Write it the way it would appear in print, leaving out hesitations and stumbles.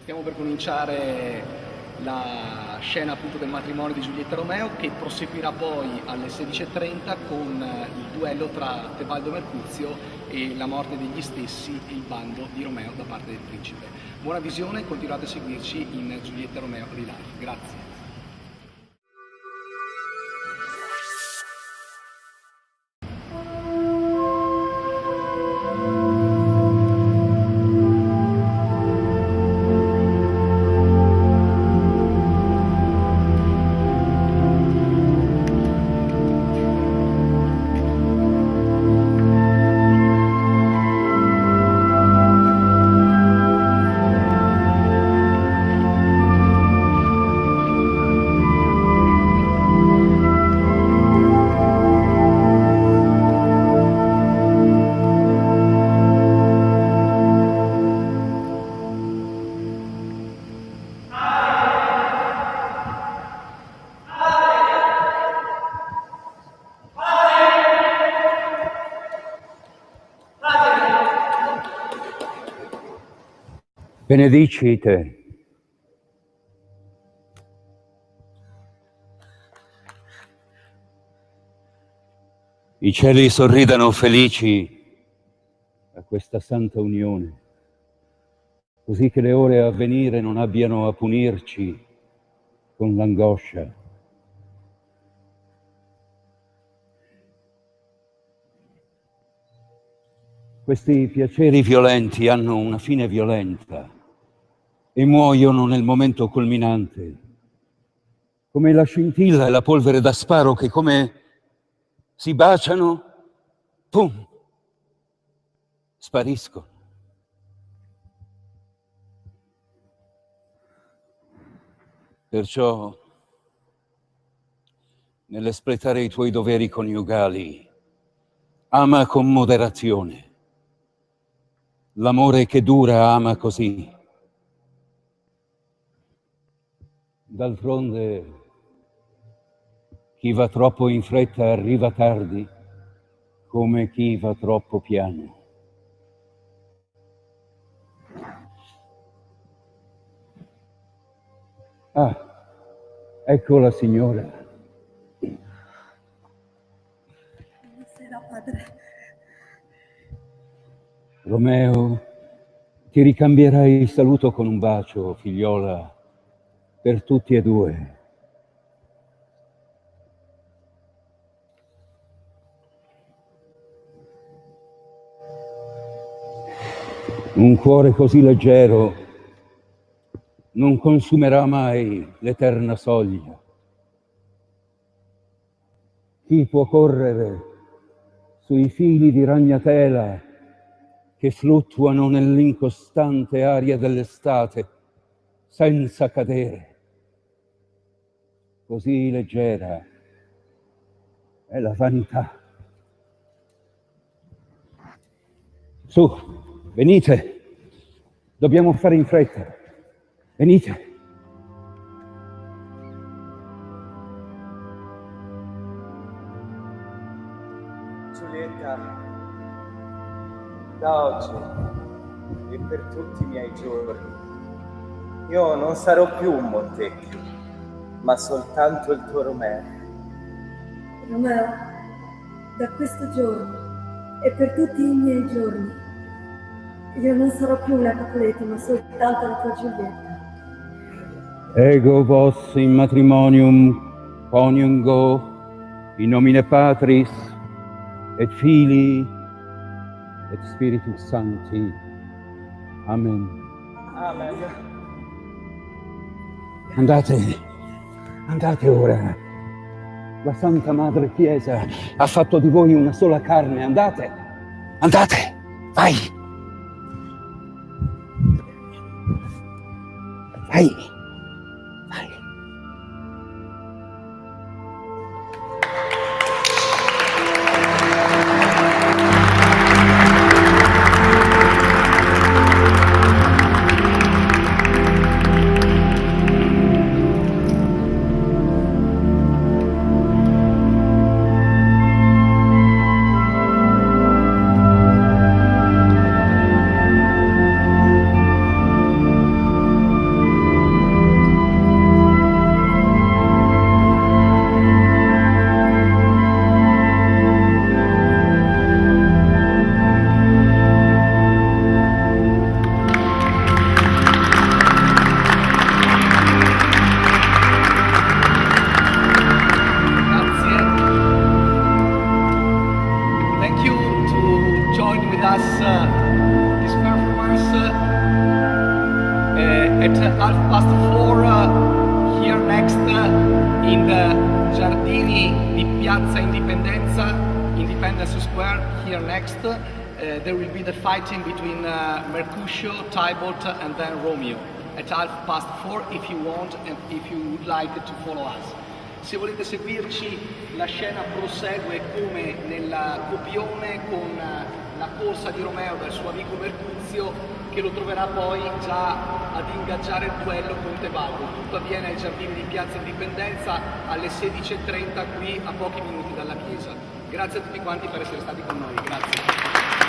Stiamo per cominciare la scena appunto del matrimonio di Giulietta e Romeo, che proseguirà poi alle 16:30 con il duello tra Tebaldo Mercuzio e la morte degli stessi e il bando di Romeo da parte del principe. Buona visione, continuate a seguirci in Giulietta e Romeo Relive. Grazie. Benedici te. I cieli sorridano felici a questa santa unione, così che le ore a venire non abbiano a punirci con l'angoscia. Questi piaceri violenti hanno una fine violenta e muoiono nel momento culminante, come la scintilla e la polvere da sparo che come si baciano, pum, spariscono. Perciò, nell'espletare i tuoi doveri coniugali, ama con moderazione. L'amore che dura ama così. D'altronde, chi va troppo in fretta arriva tardi, come chi va troppo piano. Ah, ecco la signora. Buonasera, padre. Romeo, ti ricambierai il saluto con un bacio, figliola, per tutti e due. Un cuore così leggero non consumerà mai l'eterna soglia. Chi può correre sui fili di ragnatela che fluttuano nell'incostante aria dell'estate senza cadere? Così leggera è la vanità. Su, venite, dobbiamo fare in fretta. Venite. Giulietta, da oggi e per tutti i miei giorni, io non sarò più un Montecchio, ma soltanto il tuo Romeo. Romeo, da questo giorno e per tutti i miei giorni, io non sarò più una Capuleto, ma soltanto la tua Giulietta. Ego vos in matrimonium coniugo in nomine Patris et Filii et Spiritus Sancti. Amen. Amen. Andate ora. La Santa Madre Chiesa ha fatto di voi una sola carne. Andate, vai. Vai. at 4:30 here next in the Giardini di Piazza Indipendenza, Independence Square, here next. There will be the fighting between Mercutio, Tybalt and then Romeo at 4:30 if you want and if you would like to follow us. Se volete seguirci, la scena prosegue come nel copione con la corsa di Romeo dal suo amico Mercuzio, che lo troverà poi già ad ingaggiare il duello con Tebaldo. Tutto avviene ai Giardini di Piazza Indipendenza alle 16:30 qui a pochi minuti dalla chiesa. Grazie a tutti quanti per essere stati con noi. Grazie.